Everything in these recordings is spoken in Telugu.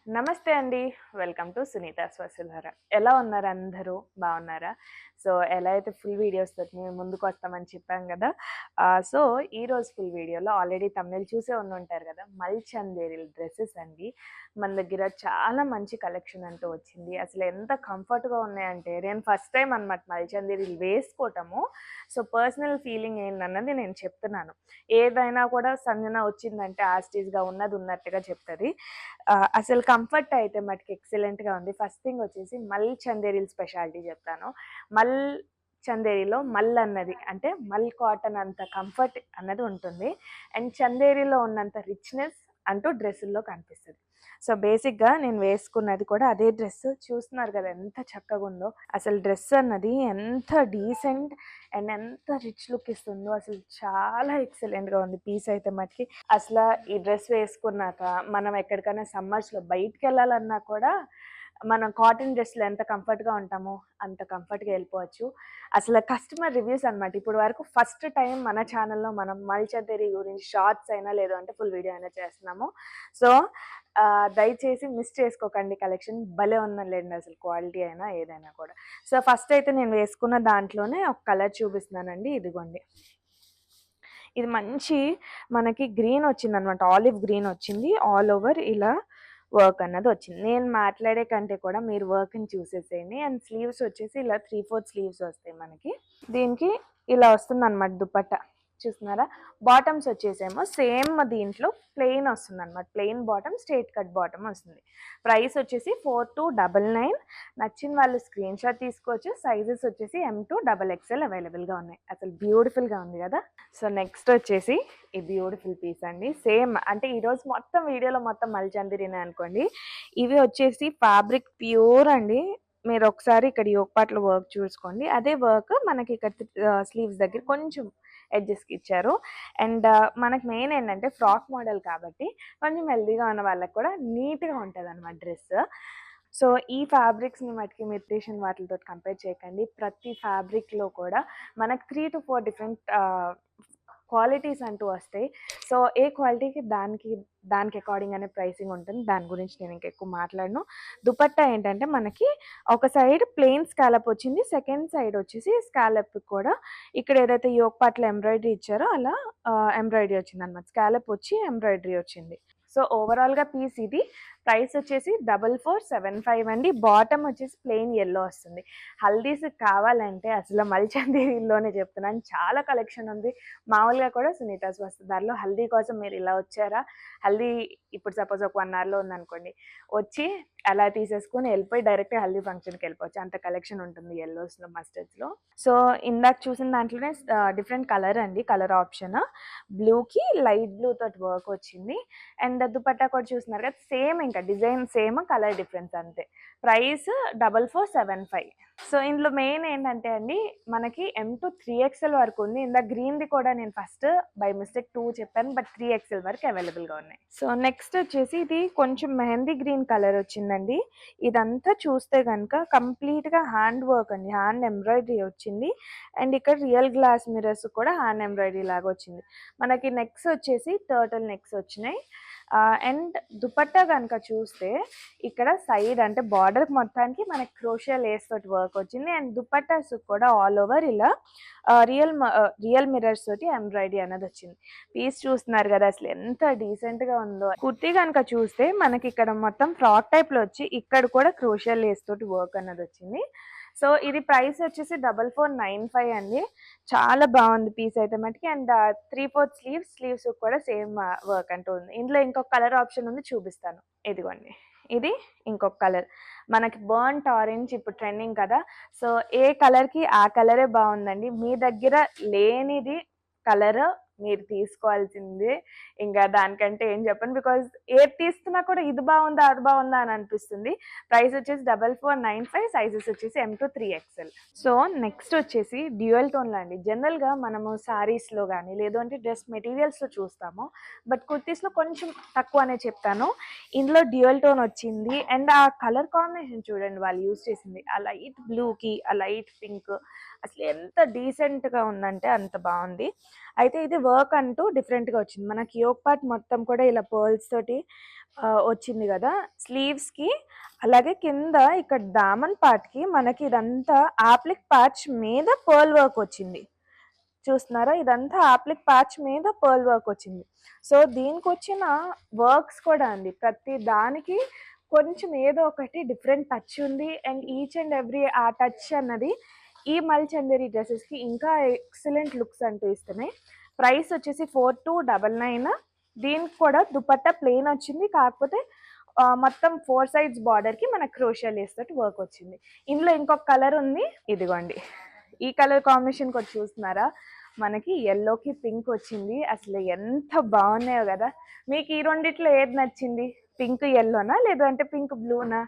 నమస్తే అండి. వెల్కమ్ టు సునీతాస్ వసుల్హర. ఎలా ఉన్నారు అందరూ? బాగున్నారా? సో, ఎలా అయితే ఫుల్ వీడియోస్‌తోటి మేము ముందుకొస్తామని చెప్పాం గదా! సో, ఈరోజు ఫుల్ వీడియోలో ఆల్రెడీ థంబ్‌నెయిల్ చూసే ఉండుంటారు గదా! మల్ చందేరిలు డ్రెసెస్ అండి. మన దగ్గర చాలా మంచి కలెక్షన్ అంటూ వచ్చింది. అసలు ఎంత కంఫర్ట్‌గా ఉన్నాయంటే, నేను ఫస్ట్ టైమ్ అనమాట మల్ చందేరిలు వేసుకోవటము. సో, పర్సనల్ ఫీలింగ్ ఏందన్నది నేను చెప్తున్నాను. ఏదైనా కూడా సంజన వచ్చిందంటే యాజ్ ఉన్నది ఉన్నట్టుగా చెప్తది. అసలు కంఫర్ట్ అయితే మటుకు ఎక్సలెంట్‌గా ఉంది. ఫస్ట్ థింగ్ వచ్చేసి మల్ చందేరిల స్పెషాలిటీ చెప్తాను. మల్ చందేరిలో మల్ అన్నది అంటే మల్ కాటన్ అంత కంఫర్ట్ అన్నది ఉంటుంది. అండ్ చందేరిలో ఉన్నంత రిచ్‌నెస్ అంటూ డ్రెస్సుల్లో కనిపిస్తది. సో, బేసిక్‌గా నేను వేసుకున్నది కూడా అదే డ్రెస్. చూస్తున్నారు కదా ఎంత చక్కగుందో. అసలు డ్రెస్ అన్నది ఎంత డీసెంట్ అండ్ ఎంత రిచ్ లుక్ ఇస్తుందో అసలు చాలా ఎక్సలెంట్‌గా ఉంది పీస్ అయితే మటికి. అసల ఈ డ్రెస్ వేసుకున్నాక మనం ఎక్కడికైనా సమ్మర్స్‌లో బయటికెళ్ళాలన్నా కూడా మనం కాటన్ డ్రెస్‌లో ఎంత కంఫర్ట్‌గా ఉంటామో అంత కంఫర్ట్‌గా వెళ్ళిపోవచ్చు. అసలు కస్టమర్ రివ్యూస్ అనమాట. ఇప్పటి వరకు ఫస్ట్ టైం మన ఛానల్‌లో మనం మల్ చందేరి గురించి షార్ట్స్ అయినా లేదు అంటే ఫుల్ వీడియో అయినా చేస్తున్నాము. సో, దయచేసి మిస్ చేసుకోకండి కలెక్షన్. భలే ఉందంలేండి అసలు క్వాలిటీ అయినా ఏదైనా కూడా. సో, ఫస్ట్ అయితే నేను వేసుకున్న దాంట్లోనే ఒక కలర్ చూపిస్తున్నానండి. ఇదిగోండి. ఇది మంచి మనకి గ్రీన్ వచ్చిందనమాట. ఆలివ్ గ్రీన్ వచ్చింది. ఆల్ ఓవర్ ఇలా వర్క్ అన్నది వచ్చింది. నేను మాట్లాడే కంటే కూడా మీరు వర్క్‌ని చూసేసేయండి. అండ్ స్లీవ్స్ వచ్చేసి ఇలా 3/4 స్లీవ్స్ వస్తాయి మనకి. దీనికి ఇలా వస్తుందనమాట దుపట్టా. చూస్తున్నారా? బాటమ్స్ వచ్చేసేమో సేమ్ దీంట్లో ప్లెయిన్ వస్తుందనమాట. Plain bottom, straight cut bottom వస్తుంది. ప్రైస్ వచ్చేసి 4299. నచ్చిన వాళ్ళు స్క్రీన్ షాట్ తీసుకోవచ్చు. సైజెస్ వచ్చేసి M2 XXL అవైలబుల్‌గా ఉన్నాయి. అసలు బ్యూటిఫుల్‌గా ఉంది కదా! సో, నెక్స్ట్ వచ్చేసి ఈ బ్యూటిఫుల్ పీస్ అండి. సేమ్ అంటే ఈరోజు మొత్తం వీడియోలో మొత్తం మల్ చందేరినే అనుకోండి. ఇవి వచ్చేసి ఫ్యాబ్రిక్ ప్యూర్ అండి. మీరు ఒకసారి ఇక్కడ యోక్ పార్ట్‌లో వర్క్ చూసుకోండి. అదే వర్క్ మనకి ఇక్కడ స్లీవ్స్ దగ్గర కొంచెం ఎడ్జెస్‌కి ఇచ్చారు. అండ్ మనకి మెయిన్ ఏంటంటే ఫ్రాక్ మోడల్ కాబట్టి కొంచెం హెల్తీగా ఉన్న వాళ్ళకి కూడా నీట్‌గా ఉంటదనమాట డ్రెస్. సో, ఈ ఫ్యాబ్రిక్స్‌ని మటికి మెడిటేషన్ వాటిలతోటి కంపేర్ చేయకండి. ప్రతి ఫ్యాబ్రిక్‌లో కూడా మనకు 3-4 డిఫరెంట్ క్వాలిటీస్ అంటూ వస్తాయి. సో, ఏ క్వాలిటీకి దానికి అకార్డింగ్ అనే ప్రైసింగ్ ఉంటుంది. దాని గురించి నేను ఇంక ఎక్కువ మాట్లాడను. దుపట్టా ఏంటంటే మనకి ఒక సైడ్ ప్లెయిన్ స్కాలప్ వచ్చింది. సెకండ్ సైడ్ వచ్చేసి స్కాలప్ కూడా ఇక్కడ ఏదైతే యోక్ పార్ట్‌లో ఎంబ్రాయిడరీ ఇచ్చారో అలా ఎంబ్రాయిడరీ వచ్చిందనమాట. స్కాలప్ వచ్చి ఎంబ్రాయిడరీ వచ్చింది. సో, ఓవరాల్‌గా పీస్ ఇది. ప్రైస్ వచ్చేసి 4475 అండి. బాటమ్ వచ్చేసి ప్లెయిన్ యెల్లో వస్తుంది. హల్దీస్‌కి కావాలంటే అసలు మల్ చందేరిలోనే చెప్తున్నాను. చాలా కలెక్షన్ ఉంది. మామూలుగా కూడా సునీతాస్ వస్త్రధారలో హల్దీ కోసం మీరు ఇలా వచ్చారా? హల్దీ ఇప్పుడు సపోజ్ ఒక 1 అవర్‌లో ఉందనుకోండి. వచ్చి అలా తీసేసుకొని వెళ్ళిపోయి డైరెక్ట్‌గా హల్దీ ఫంక్షన్‌కి వెళ్ళిపోవచ్చు. అంత కలెక్షన్ ఉంటుంది యెల్లోస్‌లో, మస్టర్డ్స్‌లో. సో, ఇందాక చూసిన దాంట్లోనే డిఫరెంట్ కలర్ అండి. కలర్ ఆప్షన్ బ్లూకి లైట్ బ్లూ తోటి వర్క్ వచ్చింది. అండ్ దుపట్టా కూడా చూస్తున్నారు కదా! సేమ్ ఇంకా డిజైన్ సేమ్, కలర్ డిఫరెన్స్ అంతే. ప్రైస్ 4475. సో, ఇందులో మెయిన్ ఏంటంటే అండి మనకి M2 3XL వరకు ఉంది. ఇందాక గ్రీన్‌ది కూడా నేను ఫస్ట్ బై మిస్టేక్ 2 చెప్పాను. బట్ 3XL వరకు అవైలబుల్‌గా ఉన్నాయి. సో, నెక్స్ట్ వచ్చేసి ఇది కొంచెం మెహందీ గ్రీన్ కలర్ వచ్చిందండి. ఇదంతా చూస్తే గనుక కంప్లీట్‌గా హ్యాండ్ వర్క్ అండి. హ్యాండ్ ఎంబ్రాయిడరీ వచ్చింది. అండ్ ఇక్కడ రియల్ గ్లాస్ మిర్రర్స్ కూడా హ్యాండ్ ఎంబ్రాయిడరీ లాగా వచ్చింది. మనకి నెక్స్ వచ్చేసి టర్టిల్ నెక్స్ వచ్చినాయి. అండ్ దుపట్టా గనుక చూస్తే ఇక్కడ సైడ్ అంటే బార్డర్ మొత్తానికి మనకి క్రోషియా లేస్ తోటి వర్క్ వచ్చింది. అండ్ దుపట్టాస్ కూడా ఆల్ ఓవర్ ఇలా రియల్ మిర్రర్స్ తోటి ఎంబ్రాయిడరీ అనేది వచ్చింది. పీస్ చూస్తున్నారు కదా అసలు ఎంత డీసెంట్‌గా ఉందో. కుర్తీ గనుక చూస్తే మనకి ఇక్కడ మొత్తం ఫ్రాక్ టైప్‌లో వచ్చి ఇక్కడ కూడా క్రోషియా లేస్ తోటి వర్క్ అనేది వచ్చింది. సో, ఇది ప్రైస్ వచ్చేసి 4495 అండి. చాలా బాగుంది పీస్ అయితే మటుకి. అండ్ 3/4 స్లీవ్స్ కూడా సేమ్ వర్క్ అంటూ ఉంది. ఇందులో ఇంకొక కలర్ ఆప్షన్ ఉంది, చూపిస్తాను. ఇదిగోండి. ఇది ఇంకొక కలర్. మనకి బర్న్ట్ ఆరెంజ్ ఇప్పుడు ట్రెండింగ్ కదా! సో, ఏ కలర్‌కి ఆ కలరే బాగుందండి. మీ దగ్గర లేనిది కలర్ మీరు తీసుకోవాల్సిందే. ఇంకా దానికంటే ఏం చెప్పను. బికాజ్ ఏది తీస్తున్నా కూడా ఇది బాగుందా, అది బాగుందా అని అనిపిస్తుంది. ప్రైస్ వచ్చేసి 4495. సైజెస్ వచ్చేసి M2 3XL. సో, నెక్స్ట్ వచ్చేసి డ్యూయల్ టోన్‌లో అండి. జనరల్‌గా మనము శారీస్‌లో గానీ, లేదు అంటే డ్రెస్ మెటీరియల్స్‌లో చూస్తాము. బట్ కుర్తీస్‌లో కొంచెం తక్కువ అనే చెప్తాను. ఇందులో డ్యూయల్ టోన్ వచ్చింది. అండ్ ఆ కలర్ కాంబినేషన్ చూడండి వాళ్ళు యూజ్ చేసింది. ఆ లైట్ బ్లూకి, ఆ లైట్ పింక్ అసలు ఎంత డీసెంట్‌గా ఉందంటే అంత బాగుంది. అయితే ఇది వర్క్ అంటూ డిఫరెంట్గా వచ్చింది. మనకి యోక్ పార్ట్ మొత్తం కూడా ఇలా పర్ల్స్ తోటి వచ్చింది కదా స్లీవ్స్కి. అలాగే కింద ఇక్కడ దామన్ పార్ట్కి మనకి ఇదంతా ఆప్లిక్ ప్యాచ్ మీద పర్ల్ వర్క్ వచ్చింది. చూస్తున్నారా, ఇదంతా ఆప్లిక్ ప్యాచ్ మీద పర్ల్ వర్క్ వచ్చింది. సో దీనికి వచ్చిన వర్క్స్ కూడా అండి ప్రతి దానికి కొంచెం ఏదో ఒకటి డిఫరెంట్ టచ్ ఉంది. అండ్ ఈచ్ అండ్ ఎవ్రీ ఆ టచ్ అన్నది ఈ మల్చందేరి డ్రెస్సెస్కి ఇంకా ఎక్సలెంట్ లుక్స్ అంటూ ఇస్తున్నాయి. ప్రైస్ వచ్చేసి 4299. దీనికి కూడా దుపట్టా ప్లెయిన్ వచ్చింది, కాకపోతే మొత్తం 4 sides బార్డర్కి మన క్రోషియా లేస్ తోటి వర్క్ వచ్చింది. ఇందులో ఇంకొక కలర్ ఉంది, ఇదిగోండి. ఈ కలర్ కాంబినేషన్ కూడా చూస్తున్నారా, మనకి ఎల్లోకి పింక్ వచ్చింది. అసలు ఎంత బాగున్నాయో కదా. మీకు ఈ రెండిట్లో ఏది నచ్చింది? పింక్ ఎల్లోనా లేదంటే పింక్ బ్లూనా?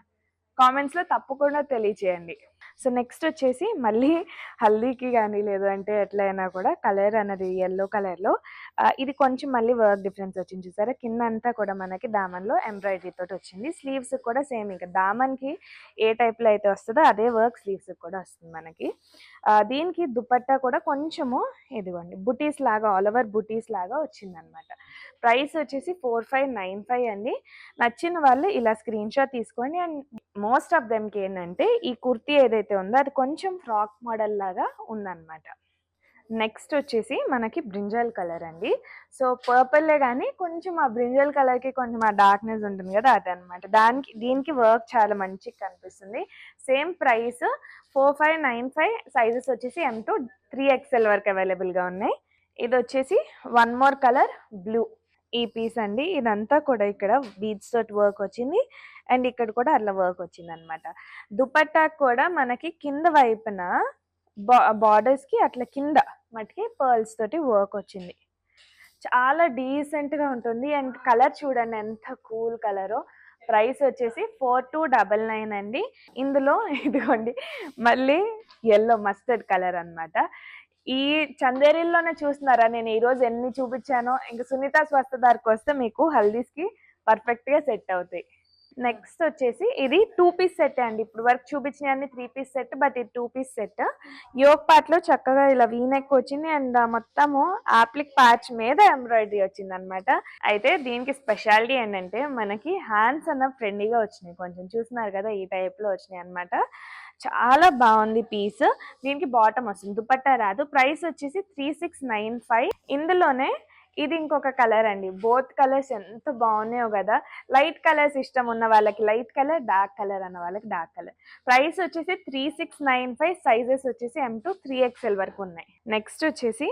కామెంట్స్లో తప్పకుండా తెలియచేయండి. సో నెక్స్ట్ వచ్చేసి మళ్ళీ హల్దీకి కానీ లేదు అంటే ఎట్లయినా కూడా కలర్ అన్నది ఎల్లో కలర్లో ఇది కొంచెం మళ్ళీ వర్క్ డిఫరెన్స్ వచ్చింది. చూసారా, కింద అంతా కూడా మనకి దామన్లో ఎంబ్రాయిడరీ తోటి వచ్చింది. స్లీవ్స్ కూడా సేమ్, ఇంకా దామన్కి ఏ టైప్లో అయితే వస్తుందో అదే వర్క్ స్లీవ్స్ కూడా వస్తుంది మనకి. దీనికి దుపట్టా కూడా కొంచెము ఇదిగోండి బుటీస్ లాగా, ఆల్ ఓవర్ బుటీస్ లాగా వచ్చిందనమాట. ప్రైస్ వచ్చేసి 4595 అండి. నచ్చిన వాళ్ళు ఇలా స్క్రీన్ షాట్ తీసుకోండి. అండ్ మోస్ట్ ఆఫ్ దెమ్కి ఏంటంటే ఈ కుర్తీ ఏదైతే ఉందో అది కొంచెం ఫ్రాక్ మోడల్ లాగా ఉందన్నమాట. నెక్స్ట్ వచ్చేసి మనకి బ్రింజల్ కలర్ అండి. సో పర్పుల్లే కానీ కొంచెం ఆ బ్రింజల్ కలర్కి కొంచెం ఆ డార్క్నెస్ ఉంటుంది కదా, అదనమాట. దీనికి వర్క్ చాలా మంచిగా కనిపిస్తుంది. Same price 4595. సైజెస్ వచ్చేసి M to 3XL వరకు అవైలబుల్గా ఉన్నాయి. ఇది వచ్చేసి వన్ మోర్ కలర్ బ్లూ. ఈ పీస్ అండి, ఇదంతా కూడా ఇక్కడ బీడ్స్ తోటి వర్క్ వచ్చింది. అండ్ ఇక్కడ కూడా అట్లా వర్క్ వచ్చింది అనమాట. దుపట్టా కూడా మనకి కింద వైపున బార్డర్స్కి అట్లా కింద మటుకి పర్ల్స్ తోటి వర్క్ వచ్చింది. చాలా డీసెంట్గా ఉంటుంది. అండ్ కలర్ చూడండి ఎంత కూల్ కలరో. ప్రైస్ వచ్చేసి 4299 అండి. ఇందులో ఇదిగోండి మళ్ళీ ఎల్లో మస్టర్డ్ కలర్ అనమాట. ఈ చందేరీల్లోనే చూస్తున్నారా నేను ఈరోజు ఎన్ని చూపించానో. ఇంకా సునీత స్వస్థదార్కి వస్తే మీకు హల్దీస్కి పర్ఫెక్ట్గా సెట్ అవుతాయి. నెక్స్ట్ వచ్చేసి ఇది 2 piece సెట్ అండి. ఇప్పుడు వరకు చూపించిన అన్ని 3 piece సెట్, బట్ ఇది 2 piece సెట్. యోక్ పార్ట్ లో చక్కగా ఇలా వీనెక్ వచ్చింది. అండ్ మొత్తము ఆప్లిక్ ప్యాచ్ మీద ఎంబ్రాయిడరీ వచ్చింది అనమాట. అయితే దీనికి స్పెషాలిటీ ఏంటంటే మనకి హ్యాండ్స్ అన్న ఫ్రెండ్లీగా వచ్చినాయి. కొంచెం చూస్తున్నారు కదా, ఈ టైప్ లో వచ్చినాయి అనమాట. చాలా బాగుంది పీస్. దీనికి బాటమ్ వస్తుంది, దుపట్టా రాదు. ప్రైస్ వచ్చేసి 3695. ఇందులోనే ఇది ఇంకొక కలర్ అండి. బోత్ కలర్స్ ఎంత బాగున్నాయో కదా. లైట్ కలర్స్ ఇష్టం ఉన్న వాళ్ళకి లైట్ కలర్, డార్క్ కలర్ అన్న వాళ్ళకి డార్క్ కలర్. ప్రైస్ వచ్చేసి 3695. సైజెస్ వచ్చేసి M to 3XL వరకు ఉన్నాయి. నెక్స్ట్ వచ్చేసి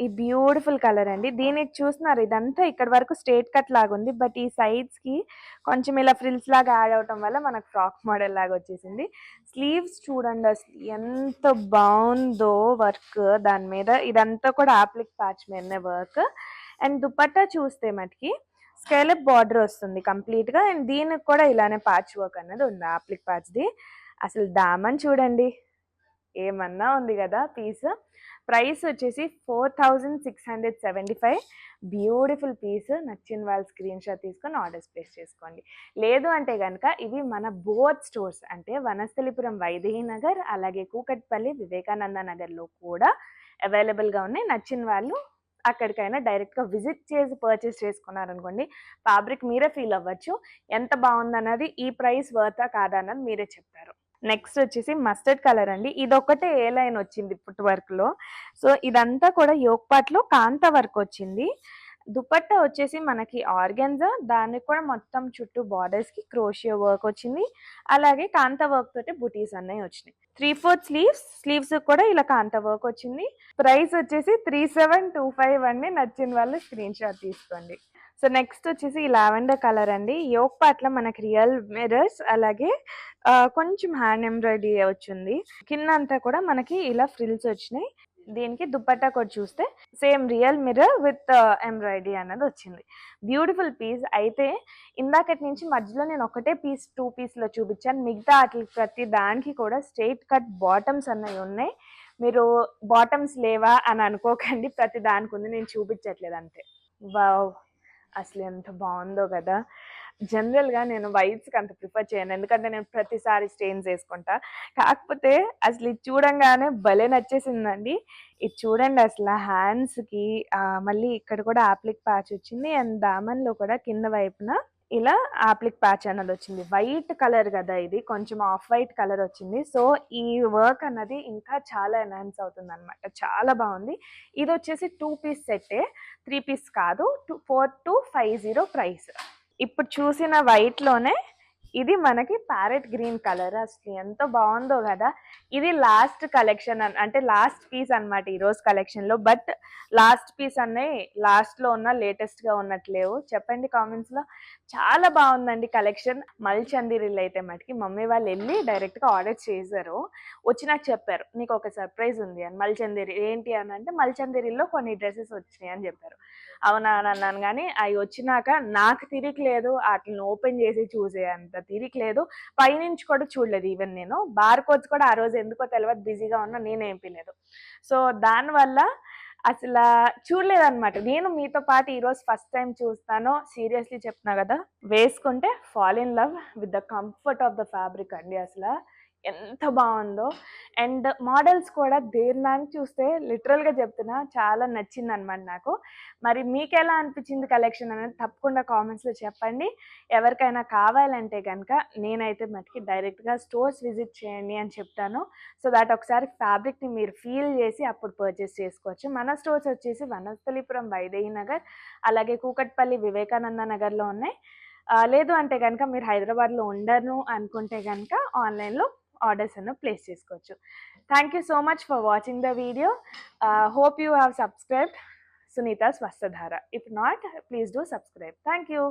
ఈ బ్యూటిఫుల్ కలర్ అండి. దీనికి చూస్తున్నారు ఇదంతా ఇక్కడ వరకు స్ట్రేట్ కట్ లాగా ఉంది, బట్ ఈ సైడ్స్కి కొంచెం ఇలా ఫ్రిల్స్ లాగా యాడ్ అవటం వల్ల మనకు ఫ్రాక్ మోడల్ లాగా వచ్చేసింది. స్లీవ్స్ చూడండి అసలు ఎంత బాగుందో వర్క్ దాని మీద. ఇదంతా కూడా ఆప్లిక్ ప్యాచ్ మీదనే వర్క్. అండ్ దుపట్టా చూస్తే మటుకి స్కేలప్ బార్డర్ వస్తుంది కంప్లీట్గా. అండ్ దీనికి కూడా ఇలానే ప్యాచ్ వర్క్ అనేది ఉంది ఆప్లిక్ ప్యాచ్ది. అసలు దామన్ చూడండి ఏమన్నా ఉంది కదా పీస్. ప్రైస్ వచ్చేసి 4675. Beautiful piece. నచ్చిన వాళ్ళు స్క్రీన్ షాట్ తీసుకొని ఆర్డర్స్ ప్లేస్ చేసుకోండి. లేదు అంటే కనుక ఇవి మన బోత్ స్టోర్స్ అంటే వనస్థలిపురం వైదేహి నగర్ అలాగే కూకట్పల్లి వివేకానంద నగర్లో కూడా అవైలబుల్గా ఉన్నాయి. నచ్చిన వాళ్ళు అక్కడికైనా డైరెక్ట్గా విజిట్ చేసి పర్చేస్ చేసుకున్నారనుకోండి, ఫ్యాబ్రిక్ మీరే ఫీల్ అవ్వచ్చు ఎంత బాగుందన్నది. ఈ ప్రైస్ వర్తా కాదా అన్నది మీరే చెప్తారు. నెక్స్ట్ వచ్చేసి మస్టర్డ్ కలర్ అండి. ఇదొక్కటే ఏ లైన్ వచ్చింది ఫుట్ వర్క్ లో. సో ఇదంతా కూడా యోక్ పార్ట్ లో కాంత వర్క్ వచ్చింది. దుపట్టా వచ్చేసి మనకి ఆర్గెన్జా, దానికి కూడా మొత్తం చుట్టూ బార్డర్స్ కి క్రోషియో వర్క్ వచ్చింది. అలాగే కాంత వర్క్ తోటి బుటీస్ అన్నవి వచ్చినాయి. 3/4 స్లీవ్స్ కూడా ఇలా కాంత వర్క్ వచ్చింది. ప్రైస్ వచ్చేసి 3725 అండి. నచ్చిన వాళ్ళు స్క్రీన్ షాట్ తీసుకోండి. సో నెక్స్ట్ వచ్చేసి ఈ లావెండర్ కలర్ అండి. యోక్ పార్ట్ లో మనకి రియల్ మిర్రర్స్ అలాగే కొంచెం హ్యాండ్ ఎంబ్రాయిడరీ వచ్చింది. కింద అంతా కూడా మనకి ఇలా ఫ్రిల్స్ వచ్చినాయి. దీనికి దుపట్టా కూడా చూస్తే same real mirror with embroidery అన్నది వచ్చింది. Beautiful piece. అయితే ఇందాకటి నుంచి మధ్యలో నేను ఒకటే పీస్ 2 piece చూపించాను. మిగతా వాటి ప్రతి దానికి కూడా స్ట్రైట్ కట్ బాటమ్స్ అన్నవి ఉన్నాయి. మీరు బాటమ్స్ లేవా అని అనుకోకండి, ప్రతి దానికి ఉంది, నేను చూపించట్లేదు అంతే. వావ్, అసలు ఎంత బాగుందో కదా. జనరల్‌గా నేను వైట్స్‌కి అంత ప్రిఫర్ చేయను. ఎందుకంటే నేను ప్రతిసారి స్టెయిన్స్ ఏసుకుంటా. కాకపోతే అసలు ఇది చూడంగానే భలే నచ్చేసిందండి. ఇది చూడండి అసల హ్యాండ్స్‌కి మళ్ళీ ఇక్కడ కూడా యాప్లిక్ ప్యాచ్ వచ్చింది. అండ్ దామన్‌లో కూడా కింద వైపున ఇలా యాప్లిక్ ప్యాచ్ అన్నది వచ్చింది. వైట్ కలర్ కదా ఇది. కొంచెం ఆఫ్ వైట్ కలర్ వచ్చింది. సో, ఈ వర్క్ అన్నది ఇంకా చాలా ఎన్హాన్స్ అవుతుందనమాట. చాలా బావుంది. ఇదొచ్చేసి 2 పీస్ సెట్టే. 3 పీస్ కాదు. 4250 ప్రైస్. ఇప్పుడు చూసిన వైట్‌లోనే ఇది మనకి ప్యారెట్ గ్రీన్ కలర్. అసలు ఎంత బావుందో గదా! ఇది లాస్ట్ కలెక్షన్ అంటే లాస్ట్ పీస్ అన్నమాట ఈరోజు కలెక్షన్‌లో. బట్ లాస్ట్ పీస్ అన్నయి లాస్ట్‌లో ఉన్న లేటెస్ట్‌గా ఉన్నట్టు లేవు. చెప్పండి కామెంట్స్‌లో. చాలా బావుందండి కలెక్షన్. మల్చందీరిలో అయితే మటికి మమ్మీ వాళ్ళు ఎళ్లి డైరెక్ట్‌గా ఆర్డర్ చేశారు. వచ్చి నాకు చెప్పారు, "నీకొక సర్ప్రైజ్ ఉంది" అని. మల్చందేరి ఏంటి అనంటే, మల్చందేరిలో కొన్ని డ్రెసెస్ వచ్చినాయి అని చెప్పారు. అవునా అని అన్నాను గానీ, అయి వచ్చినాక నాకు తీరిక లేదు ఆటిల్ని ఓపెన్ చేసి చూసే అంత తీరిక లేదు. పైనుంచి కూడా చూడలేదు ఈవెన్ నేను. బార్‌కోడ్స్ కూడా ఆ రోజు ఎందుకో తెలవదు బిజీగా ఉన్నా నేనేంపియలేదు. సో, దానివల్ల అసలా చూడలేదనమాట. నేను మీతో పాటు ఈరోజు ఫస్ట్ టైమ్ చూస్తాను. సీరియస్‌లీ చెప్తున్నా గదా! వేసుకుంటే fall in love with the comfort of the fabric అండి అసల. ఎంత బావుందో. అండ్ మోడల్స్ కూడా దేనిదానికి చూస్తే లిటరల్‌గా చెప్తున్నా చాలా నచ్చిందనమాట నాకు. మరి మీకెలా అనిపించింది కలెక్షన్ అనేది తప్పకుండా కామెంట్స్‌లో చెప్పండి. ఎవరికైనా కావాలంటే గనక నేనైతే మటికి డైరెక్ట్‌గా స్టోర్స్ విజిట్ చేయండి అని చెప్తాను. సో దట్ ఒకసారి ఫ్యాబ్రిక్‌ని మీరు ఫీల్ చేసి అప్పుడు పర్చేస్ చేసుకోవచ్చు. మన స్టోర్స్ వచ్చేసి వనస్థలిపురం వైదేహి నగర్, అలాగే కూకట్పల్లి వివేకానంద నగర్‌లో ఉన్నాయి. లేదు అంటే గనక మీరు హైదరాబాద్‌లో ఉండను అనుకుంటే గనక ఆన్‌లైన్‌లో ఆర్డర్స్ ప్లేస్ చేసుకోవచ్చు. Thank you so much for watching the video. Hope you have subscribed Sunita's Vastadhara. If not, please do subscribe. Thank you.